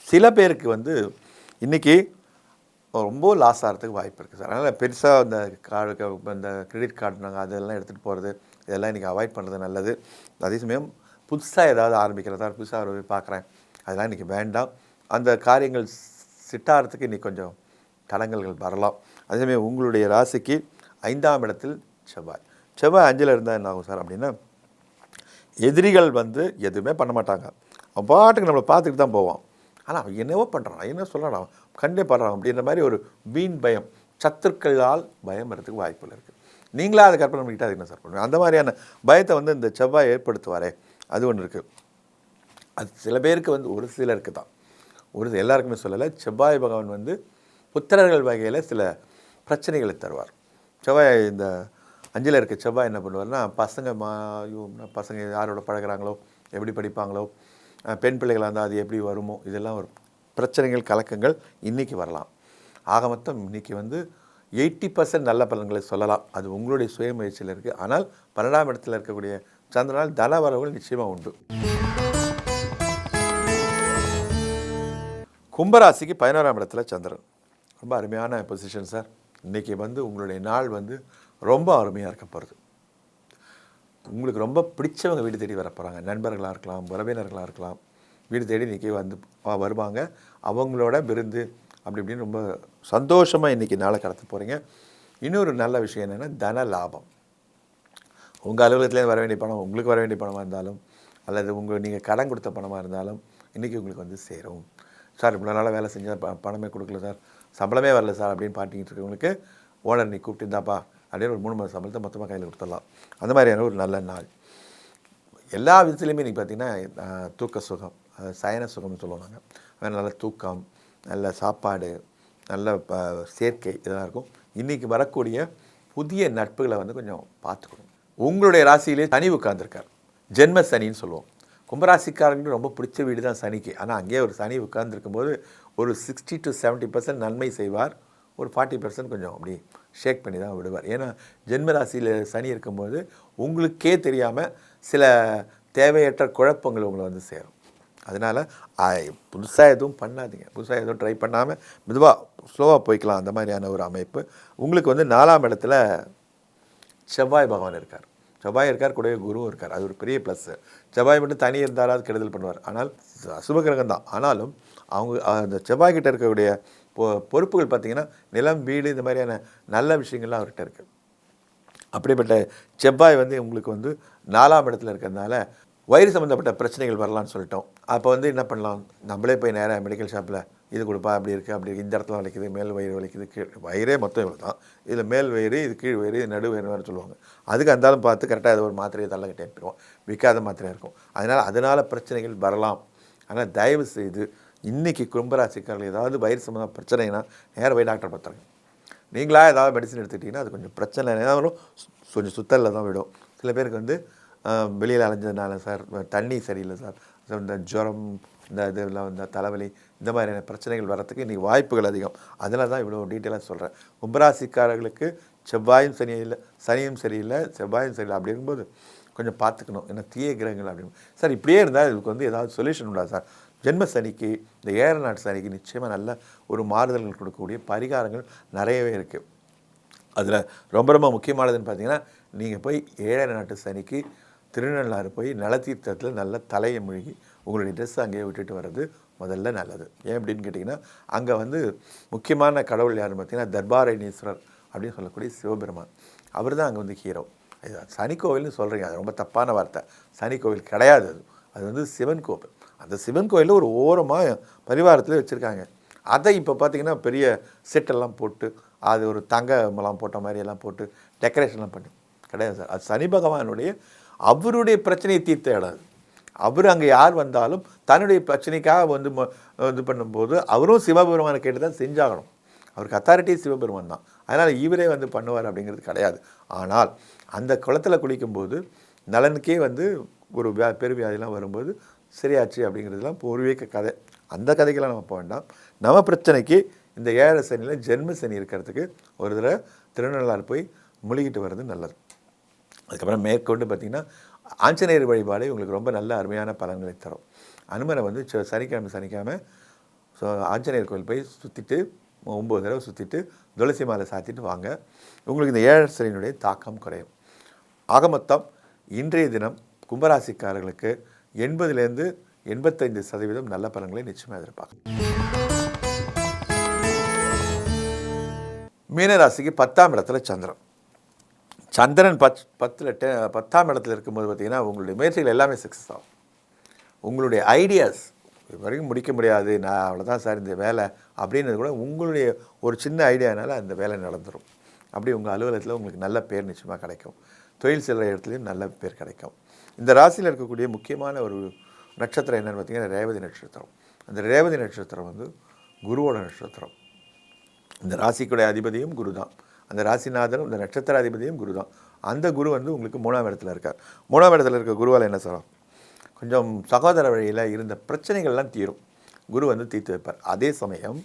சில பேருக்கு வந்து இன்றைக்கி ரொம்ப லாஸ் ஆகிறதுக்கு வாய்ப்பு இருக்குது சார். அதனால் பெருசாக இந்த கிரெடிட் கார்டு நாங்கள் அதெல்லாம் எடுத்துகிட்டு போகிறது இதெல்லாம் இன்றைக்கி அவாய்ட் பண்ணுறது நல்லது. அதே சமயம் புதுசாக ஏதாவது ஆரம்பிக்கிறதா, புதுசாக ஒரு பார்க்குறேன், அதெல்லாம் இன்றைக்கி வேண்டாம். அந்த காரியங்கள் சிட்டாகிறதுக்கு இன்றைக்கி கொஞ்சம் தடங்கல்கள் வரலாம். அதே சமயம் உங்களுடைய ராசிக்கு 5ஆம் இடத்தில் செவ்வாய் 5ல் இருந்தால் என்ன ஆகும் சார் அப்படின்னா, எதிரிகள் வந்து எதுவுமே பண்ண மாட்டாங்க. அவன் பாட்டுக்கு நம்மளை பார்த்துக்கிட்டு தான் போவான். ஆனால் அவன் என்னவோ பண்ணுறான், என்ன சொல்கிறான், கண்டே படுறான் அப்படின்ற மாதிரி ஒரு வீண் பயம், சத்துருக்களால் பயம் வரதுக்கு வாய்ப்புகள் இருக்குது. நீங்களாக அதை கற்பனை பண்ணிக்கிட்டு அதுக்கு என்ன சார் பண்ணுவேன், அந்த மாதிரியான பயத்தை வந்து இந்த செவ்வாய் ஏற்படுத்துவாரே, அது ஒன்று இருக்குது. அது சில பேருக்கு வந்து ஒரு சிலருக்கு தான், எல்லாருக்குமே சொல்லலை. செவ்வாய் பகவான் வந்து புத்திரர்கள் வகையில் சில பிரச்சனைகளை தருவார். செவ்வாய் இந்த 5ல் இருக்க செவ்வாய் என்ன பண்ணுவார்னா, பசங்க யாரோட பழகிறாங்களோ, எப்படி படிப்பாங்களோ, பெண் பிள்ளைகளாக இருந்தால் அது எப்படி வருமோ, இதெல்லாம் ஒரு பிரச்சனைகள் கலக்கங்கள் இன்றைக்கி வரலாம். ஆக மொத்தம் இன்றைக்கி வந்து 80% நல்ல பலன்களை சொல்லலாம். அது உங்களுடைய சுய முயற்சியில் இருக்குது. ஆனால் 12ஆம் இடத்தில் இருக்கக்கூடிய சந்திரனால் தன வரவுகள் நிச்சயமாக உண்டு. கும்பராசிக்கு 11ஆம் இடத்துல சந்திரன், ரொம்ப அருமையான பொசிஷன் சார். இன்றைக்கி வந்து உங்களுடைய நாள் வந்து ரொம்ப அருமையாக இருக்க போகிறது. உங்களுக்கு ரொம்ப பிடிச்சவங்க வீடு தேடி வர போகிறாங்க. நண்பர்களாக இருக்கலாம், உறவினர்களாக இருக்கலாம், வீடு தேடி இன்றைக்கி வந்து வருவாங்க. அவங்களோட விருந்து அப்படி இப்படின்னு ரொம்ப சந்தோஷமாக இன்றைக்கி நாளை கடத்த போகிறீங்க. இன்னொரு நல்ல விஷயம் என்னென்னா தன லாபம். உங்கள் அலுவலகத்துலேருந்து வர வேண்டிய பணம் உங்களுக்கு வர வேண்டிய பணமாக இருந்தாலும், அல்லது நீங்கள் கடன் கொடுத்த பணமாக இருந்தாலும் இன்றைக்கி உங்களுக்கு வந்து சேரும். சார் இவ்வளோ நாளாக வேலை செஞ்சால் பணமே கொடுக்கல சார், சம்பளமே வரல சார் அப்படின்னு பாட்டிக்கிட்டு இருக்கவங்களுக்கு ஓனர் நீ கூப்பிட்டுருந்தாப்பா அப்படின்னு ஒரு 3 மாத சம்பளத்தை மொத்தமாக கையில் கொடுத்துடலாம். அந்த மாதிரியான ஒரு நல்ல நாள். எல்லா விதத்துலையுமே இன்றைக்கி பார்த்திங்கன்னா தூக்க சுகம், சயன சுகம்னு சொல்லுவாங்க. நல்ல தூக்கம், நல்ல சாப்பாடு, நல்ல சேர்க்கை இதெல்லாம் இருக்கும். இன்றைக்கி வரக்கூடிய புதிய நட்புகளை வந்து கொஞ்சம் பார்த்துக்கணும். உங்களுடைய ராசியிலே சனி உட்கார்ந்துருக்கார், ஜென்ம சனின்னு சொல்லுவோம். கும்பராசிக்காரங்களுக்கு ரொம்ப பிடிச்ச வீடு தான் சனிக்கு. ஆனால் அங்கேயே ஒரு சனி உட்கார்ந்துருக்கும்போது ஒரு 60 to 70% நன்மை செய்வார், ஒரு 40% கொஞ்சம் அப்படி ஷேக் பண்ணி தான் விடுவார். ஏன்னா ஜென்மராசியில் சனி இருக்கும்போது உங்களுக்கே தெரியாமல் சில தேவையற்ற குழப்பங்கள் உங்களை வந்து சேரும். அதனால் புதுசாக எதுவும் பண்ணாதீங்க, புதுசாக எதுவும் ட்ரை பண்ணாமல் மெதுவாக ஸ்லோவாக போய்க்கலாம். அந்த மாதிரியான ஒரு அமைப்பு உங்களுக்கு வந்து 4ஆம் இடத்துல செவ்வாய் பகவான் இருக்கார். செவ்வாய் இருக்கார், கூடவே குருவும் இருக்கார். அது ஒரு பெரிய ப்ளஸ்ஸு. செவ்வாய் மட்டும் தனி இருந்தாலும் கெடுதல் பண்ணுவார். ஆனால் அசுபகிரகம் தான். ஆனாலும் அவங்க அந்த செவ்வாய்கிட்ட இருக்கக்கூடிய பொறுப்புகள் பார்த்திங்கன்னா நிலம், வீடு, இந்த மாதிரியான நல்ல விஷயங்கள்லாம் அவர்கிட்ட இருக்குது. அப்படிப்பட்ட செவ்வாய் வந்து உங்களுக்கு வந்து 4ஆம் இடத்துல இருக்கிறதுனால வயிறு சம்மந்தப்பட்ட பிரச்சனைகள் வரலான்னு சொல்லிட்டோம். அப்போ வந்து என்ன பண்ணலாம், நம்மளே போய் நேராக மெடிக்கல் ஷாப்பில் இது கொடுப்பா, அப்படி இருக்குது, அப்படி இந்த இடத்துல வலிக்குது, மேல் வயிறு வலிக்குது, கீழ் வயிறே மொத்தம் இவ்வளோ தான், இதில் மேல் வயிறு, இது கீழ் வயிறு, இது நடு வயிறு வேறு சொல்லுவாங்க. அதுக்கு அந்தாலும் பார்த்து கரெக்டாக ஏதோ ஒரு மாத்திரையை தள்ளக்கிட்டே போயிடுவோம், விற்காத மாத்திரையாக இருக்கும். அதனால் பிரச்சனைகள் வரலாம். ஆனால் தயவு செய்து இன்றைக்கி கும்பராசிக்காரர்கள் ஏதாவது வயிறு சம்மந்தமாக பிரச்சனைனா நேராக போய் டாக்டர் பார்த்துருங்க. நீங்களாக ஏதாவது மெடிசன் எடுத்துக்கிட்டிங்கன்னா அது கொஞ்சம் பிரச்சனை ஏதாவது கொஞ்சம் சுத்தலில் தான் விடும். சில பேருக்கு வந்து வெளியில் அலைஞ்சதுனால சார், தண்ணி சரியில்லை சார், இந்த ஜுரம், இந்த இதெல்லாம் இந்த தலைவலி, இந்த மாதிரியான பிரச்சனைகள் வரத்துக்கு இன்றைக்கி வாய்ப்புகள் அதிகம். அதில் தான் இவ்வளோ டீட்டெயிலாக சொல்கிறேன். கும்பராசிக்காரர்களுக்கு செவ்வாயும் சரியில்லை, சனியும் சரியில்லை, செவ்வாயும் சரியில்லை. அப்படி இருக்கும்போது கொஞ்சம் பார்த்துக்கணும். ஏன்னா தீய கிரகங்கள் அப்படின்னு சார் இப்படியே இருந்தால் இதுக்கு வந்து ஏதாவது சொல்யூஷன் உண்டா சார்? ஜென்ம சனிக்கு இந்த ஏழரை நாட்டு சனிக்கு நிச்சயமாக நல்ல ஒரு மாறுதல்கள் கொடுக்கக்கூடிய பரிகாரங்கள் நிறையவே இருக்குது. அதில் ரொம்ப ரொம்ப முக்கியமானதுன்னு பார்த்தீங்கன்னா, நீங்கள் போய் ஏழரை நாட்டு சனிக்கு திருநள்ளாறு போய் நலத்தீர்த்தத்தில் நல்ல தலையை மூழ்கி உங்களுடைய ட்ரெஸ் அங்கேயே விட்டுட்டு வர்றது முதல்ல நல்லது. ஏன் அப்படின்னு கேட்டிங்கன்னா, அங்கே வந்து முக்கியமான கடவுள் யாருன்னு பார்த்தீங்கன்னா தர்பாரண்யேஸ்வரர் அப்படின்னு சொல்லக்கூடிய சிவபெருமான். அவர் தான் அங்கே வந்து ஹீரோ. சனி கோவில்னு சொல்கிறீங்க, அது ரொம்ப தப்பான வார்த்தை. சனி கோவில் கிடையாது, அது வந்து சிவன் கோவில். அந்த சிவன் கோயிலில் ஒரு ஓரமாக பரிவாரத்தில் வச்சுருக்காங்க. அதை இப்போ பார்த்திங்கன்னா பெரிய செட்டெல்லாம் போட்டு அது ஒரு தங்கமெல்லாம் போட்ட மாதிரி எல்லாம் போட்டு டெக்கரேஷன்லாம் பண்ணி கிடையாது சார். அது சனி பகவானுடைய அவருடைய பிரச்சனையை தீர்த்த இடம். அவர் அங்கே யார் வந்தாலும் தன்னுடைய பிரச்சனைக்காக வந்து இது பண்ணும்போது அவரும் சிவபெருமானை கேட்டு தான் செஞ்சாகணும். அவருக்கு அத்தாரிட்டி சிவபெருமான் தான். அதனால் இவரே வந்து பண்ணுவார் அப்படிங்கிறது கிடையாது. ஆனால் அந்த குளத்தில் குளிக்கும்போது நலனுக்கே வந்து ஒரு பெருவியாதிலாம் வரும்போது சரியாச்சு அப்படிங்கிறதுலாம் பூர்வீக கதை. அந்த கதைக்கெல்லாம் நம்ம போக வேண்டாம். நம்ம பிரச்சனைக்கு இந்த ஏழரை சனியில் ஜென்ம சனி இருக்கிறதுக்கு ஒரு தடவை திருநள்ளாறு போய் முழுகிட்டு வர்றது நல்லது. அதுக்கப்புறம் மேற்கொண்டு பார்த்திங்கன்னா ஆஞ்சநேயர் வழிபாடு உங்களுக்கு ரொம்ப நல்ல அருமையான பலன்களை தரும். அனுமனை வந்து சனிக்கிழமை ஸோ ஆஞ்சநேயர் கோயில் போய் சுற்றிட்டு 9 தடவை சுற்றிட்டு துளசி மாலை சாத்திட்டு வாங்க. உங்களுக்கு இந்த ஏழரை சனியினுடைய தாக்கம் குறையும். ஆக மொத்தம் இன்றைய தினம் கும்பராசிக்காரர்களுக்கு 80லேருந்து 85% நல்ல பலன்களை நிச்சயமாக எதிர்பார்க்கும். மீனராசிக்கு 10ஆம் இடத்துல சந்திரன். சந்திரன் 10ஆம் இடத்துல இருக்கும்போது பார்த்திங்கன்னா உங்களுடைய முயற்சிகள் எல்லாமே சக்ஸஸ் ஆகும். உங்களுடைய ஐடியாஸ் இது வரைக்கும் முடிக்க முடியாது, நான் அவ்வளோதான் சார் இந்த வேலை அப்படின்றது கூட உங்களுடைய ஒரு சின்ன ஐடியானால அந்த வேலை நடந்துடும். அப்படி உங்கள் அலுவலகத்தில் உங்களுக்கு நல்ல பேர் நிச்சயமாக கிடைக்கும். தொழில் செல்கிற இடத்துலையும் நல்ல பேர் கிடைக்கும். இந்த ராசியில் இருக்கக்கூடிய முக்கியமான ஒரு நட்சத்திரம் என்னென்னு பார்த்தீங்கன்னா ரேவதி நட்சத்திரம். அந்த ரேவதி நட்சத்திரம் வந்து குருவோட நட்சத்திரம். இந்த ராசிக்குடைய அதிபதியும் குரு தான். அந்த ராசிநாதனும் இந்த நட்சத்திர அதிபதியும் குரு தான். அந்த குரு வந்து உங்களுக்கு 3ஆம் இடத்துல இருக்கார். 3ஆம் இடத்துல இருக்க குருவால் என்ன சொல்கிறோம், கொஞ்சம் சகோதர வழியில் இருந்த பிரச்சனைகள்லாம் தீரும். குரு வந்து தீர்த்து வைப்பார். அதே சமயம்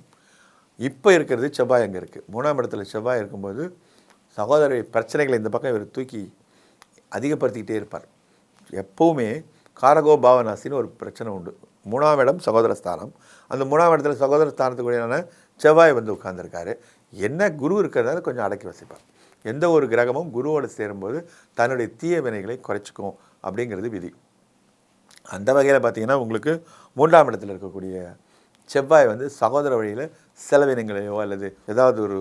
இப்போ இருக்கிறது செவ்வாய் அங்கே இருக்குது. 3ஆம் இடத்துல செவ்வாய் இருக்கும்போது சகோதர பிரச்சனைகளை இந்த பக்கம் இவர் தூக்கி அதிகப்படுத்திக்கிட்டே இருப்பார். எப்போவுமே காரகோ பாவனாசின்னு ஒரு பிரச்சனை உண்டு. 3ஆம் இடம் சகோதர ஸ்தானம். அந்த 3ஆம் இடத்துல சகோதர ஸ்தானத்துக்குரியான செவ்வாய் வந்து உட்கார்ந்துருக்காரு. என்ன குரு இருக்கிறதால கொஞ்சம் அடக்கி வசிப்பார். எந்த ஒரு கிரகமும் குருவோடு சேரும்போது தன்னுடைய தீய வினைகளை குறைச்சிக்கும் அப்படிங்கிறது விதி. அந்த வகையில் பார்த்திங்கன்னா உங்களுக்கு 3ஆம் இடத்துல இருக்கக்கூடிய செவ்வாய் வந்து சகோதர வழியில் செலவினங்களையோ அல்லது ஏதாவது ஒரு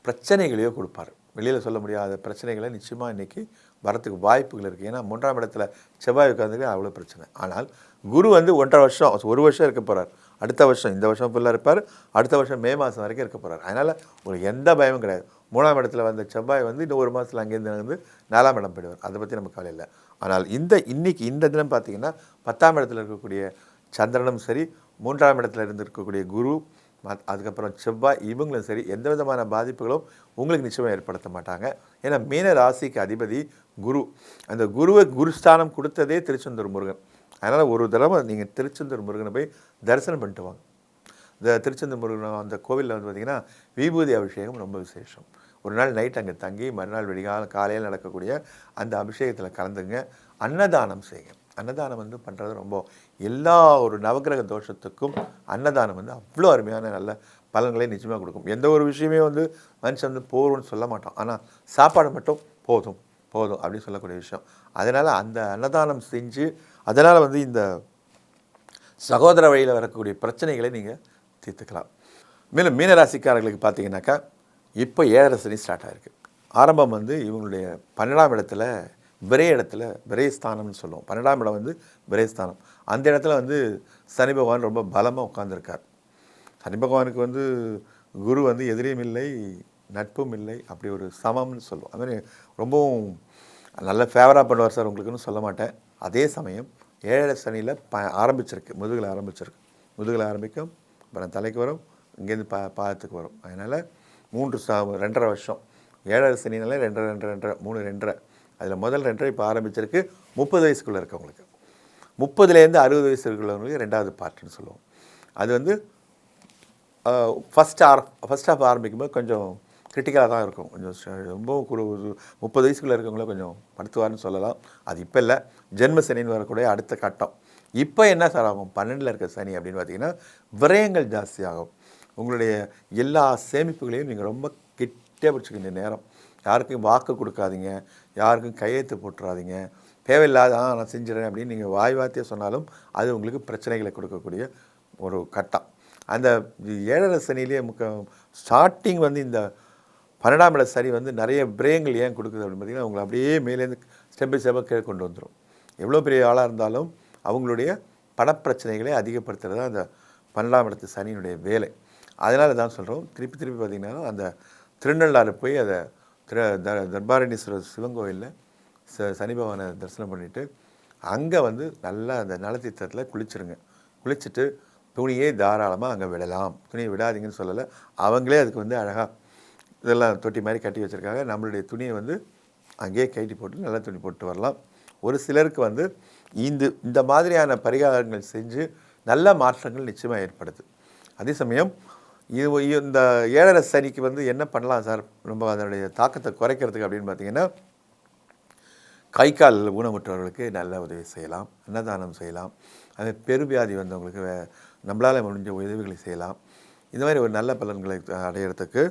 பிரச்சனைகளையோ கொடுப்பார். வெளியில் சொல்ல முடியாத பிரச்சனைகளை நிச்சயமாக இன்றைக்கி வரத்துக்கு வாய்ப்புகள் இருக்குது. ஏன்னா 3ஆம் இடத்துல செவ்வாய் உட்காந்துக்கு அவ்வளோ பிரச்சனை. ஆனால் குரு வந்து 1.5 வருஷம் 1 வருஷம் இருக்க போகிறார். அடுத்த வருஷம் இந்த வருஷம் ஃபுல்லாக இருப்பார். அடுத்த வருஷம் மே மாதம் வரைக்கும் இருக்க போகிறார். அதனால் உங்களுக்கு எந்த பயமும் கிடையாது. 3ஆம் இடத்துல வந்த செவ்வாய் வந்து இன்னும் 1 மாதத்தில் அங்கேருந்து வந்து 4ஆம் இடம் போயிடுவார். அதை பற்றி நமக்கு கவலை இல்லை. ஆனால் இந்த தினம் பார்த்திங்கன்னா 10ஆம் இடத்துல இருக்கக்கூடிய சந்திரனும் சரி, 3ஆம் இடத்துல இருந்து இருக்கக்கூடிய குரு, அதுக்கப்புறம் செவ்வாய், இவங்களும் சரி எந்த விதமான பாதிப்புகளும் உங்களுக்கு நிச்சயமாக ஏற்படுத்த மாட்டாங்க. ஏன்னா மீன ராசிக்கு அதிபதி குரு. அந்த குருவை குருஸ்தானம் கொடுத்ததே திருச்செந்தூர் முருகன். அதனால் ஒரு தடவை நீங்கள் திருச்செந்தூர் முருகனை போய் தரிசனம் பண்ணிட்டு வாங்க. இந்த திருச்செந்தூர் முருகன் அந்த கோவிலில் வந்து பார்த்திங்கன்னா விபூதி அபிஷேகம் ரொம்ப விசேஷம். ஒரு நாள் நைட் அங்கே தங்கி மறுநாள் காலையில் நடக்கக்கூடிய அந்த அபிஷேகத்தில் கலந்துங்க. அன்னதானம் செய்யுங்க. அன்னதானம் வந்து பண்ணுறது ரொம்ப எல்லா ஒரு நவக்கிரக தோஷத்துக்கும் அன்னதானம் வந்து அவ்வளோ அருமையான நல்ல பலன்களை நிச்சயமாக கொடுக்கும். எந்த ஒரு விஷயமே வந்து மனுஷன் வந்து போகிறோன்னு சொல்ல மாட்டோம். ஆனால் சாப்பாடு மட்டும் போதும் அப்படின்னு சொல்லக்கூடிய விஷயம். அதனால் அந்த அன்னதானம் செஞ்சு அதனால் வந்து இந்த சகோதர வழியில் வரக்கூடிய பிரச்சனைகளை நீங்கள் தீர்த்துக்கலாம். மேலும் மீனராசிக்காரர்களுக்கு பார்த்தீங்கன்னாக்கா இப்போ 7.5 சனி ஸ்டார்ட் ஆகிருக்கு. ஆரம்பம் வந்து இவங்களுடைய 12ஆம் இடத்துல விரயஸ்தானம்னு சொல்லுவோம். 12ஆம் இடம் வந்து விரயஸ்தானம். அந்த இடத்துல வந்து சனி பகவான் ரொம்ப பலமாக உட்காந்துருக்கார். சனி பகவானுக்கு வந்து குரு வந்து எதிரியும் இல்லை நட்பும் இல்லை, அப்படி ஒரு சமம்னு சொல்லுவோம். அது மாதிரி ரொம்பவும் நல்ல ஃபேவராக பண்ணுவார் சார் உங்களுக்குன்னு சொல்ல மாட்டேன். அதே சமயம் 7.5 சனியில் ஆரம்பிச்சிருக்கு. முதுகில் ஆரம்பிக்கும், அப்புறம் தலைக்கு வரும், இங்கேருந்து பாதத்துக்கு வரும். அதனால் 2.5 வருஷம் 7.5 சனினால 2.5 3 2.5. அதில் முதல் 2.5 இப்போ ஆரம்பிச்சிருக்கு. 30 வயசுக்குள்ளே இருக்கவங்களுக்கு, 30லேருந்து 60 வயசு இருக்கிறவங்களுக்கு 2வது பார்ட்டுன்னு சொல்லுவோம். அது வந்து ஃபஸ்ட் ஹாஃப் ஆரம்பிக்கும்போது கொஞ்சம் கிரிட்டிக்கலாக தான் இருக்கும். கொஞ்சம் ரொம்ப 30 வயசுக்குள்ளே இருக்கவங்கள கொஞ்சம் படுத்துவார்னு சொல்லலாம். அது இப்போ இல்லை, ஜென்ம சனின்னு வரக்கூடிய அடுத்த கட்டம். இப்போ என்ன சார் ஆகும் 12ல் இருக்க சனி அப்படின்னு பார்த்தீங்கன்னா, விரயங்கள் ஜாஸ்தியாகும். உங்களுடைய எல்லா சேமிப்புகளையும் நீங்கள் ரொம்ப கெட்டியாக பிடிச்சிக்கிற நேரம். யாருக்கும் வாக்கு கொடுக்காதீங்க, யாருக்கும் கையெழுத்து போட்டுறாதீங்க. தேவையில்லாத நான் செஞ்சிடறேன் அப்படின்னு நீங்கள் வாய் வார்த்தையாக சொன்னாலும் அது உங்களுக்கு பிரச்சனைகளை கொடுக்கக்கூடிய ஒரு கட்டம். அந்த 7ரை சனியிலேயே ஸ்டார்டிங் வந்து இந்த 12ஆம் இட சனி வந்து நிறைய விரயங்கள் ஏன் கொடுக்குது அப்படின்னு பார்த்தீங்கன்னா, அவங்களை அப்படியே மேலேருந்து ஸ்டெப் பை ஸ்டெப்பாக கீழே கொண்டு வந்துடும். எவ்வளோ பெரிய ஆளாக இருந்தாலும் அவங்களுடைய பணப்பிரச்சனைகளை அதிகப்படுத்துறது தான் அந்த 12ஆம் இடத்து சனியினுடைய வேலை. அதனால தான் சொல்கிறோம், திருப்பி பார்த்திங்கன்னா அந்த திருநள்ளாறு போய் அதை தர்பாரணீஸ்வரர் சிவன் கோயிலில் சனி பகவானை தரிசனம் பண்ணிவிட்டு அங்கே வந்து நல்லா அந்த நலத்தீர்த்தத்தில் குளிச்சுருங்க. குளிச்சுட்டு துணியே தாராளமாக அங்கே விடலாம். துணியை விடாதீங்கன்னு சொல்லலை, அவங்களே அதுக்கு வந்து அழகாக இதெல்லாம் தொட்டி மாதிரி கட்டி வச்சுருக்காங்க. நம்மளுடைய துணியை வந்து அங்கேயே கட்டி போட்டு நல்ல துணி போட்டு வரலாம். ஒரு சிலருக்கு வந்து இந்த மாதிரியான பரிகாரங்கள் செஞ்சு நல்ல மாற்றங்கள் நிச்சயமாக ஏற்படுது. அதே சமயம் இந்த 7ரை சனிக்கு வந்து என்ன பண்ணலாம் சார் நம்ம அதனுடைய தாக்கத்தை குறைக்கிறதுக்கு அப்படின்னு பார்த்தீங்கன்னா, கை கால் ஊனமுற்றவர்களுக்கு நல்ல உதவி செய்யலாம், அன்னதானம் செய்யலாம். அது பெருவியாதி வந்தவங்களுக்கு நம்மளால் முடிஞ்ச உதவிகளை செய்யலாம். இந்த மாதிரி ஒரு நல்ல பலன்களை அடையிறதுக்கு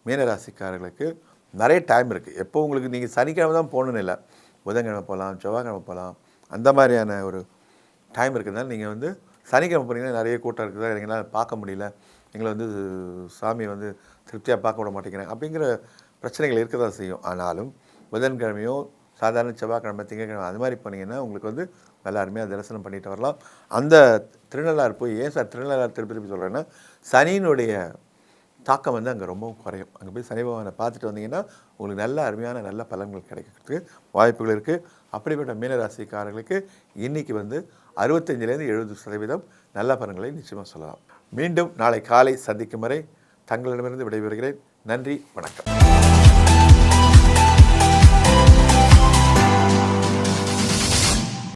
மீனராசிக்காரர்களுக்கு நிறைய டைம் இருக்குது. எப்போ உங்களுக்கு நீங்கள் சனிக்கிழமை தான் போகணுன்னு இல்லை, புதன்கிழமை போகலாம், செவ்வாய்க்கிழமை போகலாம். அந்த மாதிரியான ஒரு டைம் இருக்கிறதுனால நீங்கள் வந்து சனிக்கிழமை போனீங்கன்னா நிறைய கூட்டம் இருக்குதா, எங்களால் பார்க்க முடியல, எங்களை வந்து சாமியை வந்து திருப்தியாக பார்க்க விட மாட்டேங்கிறேன் அப்படிங்கிற பிரச்சனைகள் இருக்க தான் செய்யும். ஆனாலும் புதன்கிழமையோ சாதாரண செவ்வாய்க்கிழமை, திங்கட்கிழமை அது மாதிரி போனீங்கன்னா உங்களுக்கு வந்து நல்லா அருமையாக தரிசனம் பண்ணிட்டு வரலாம். அந்த திருநள்ளாறு போய் ஏன் சார் திருநள்ளாறு திருப்பி சொல்கிறேன்னா, சனியினுடைய தாக்கம் வந்து அங்கே ரொம்பவும் குறையும். அங்கே போய் சனி பகவானை பார்த்துட்டு வந்தீங்கன்னா உங்களுக்கு நல்ல அருமையான நல்ல பலன்கள் கிடைக்கிறதுக்கு வாய்ப்புகள் இருக்குது. அப்படிப்பட்ட மீனராசிக்காரர்களுக்கு இன்றைக்கி வந்து 65லேருந்து 70% நல்ல பலன்களை நிச்சயமாக சொல்லலாம். மீண்டும் நாளை காலை சந்திக்கும் வரை தங்களிடமிருந்து விடைபெறுகிறேன். நன்றி, வணக்கம்.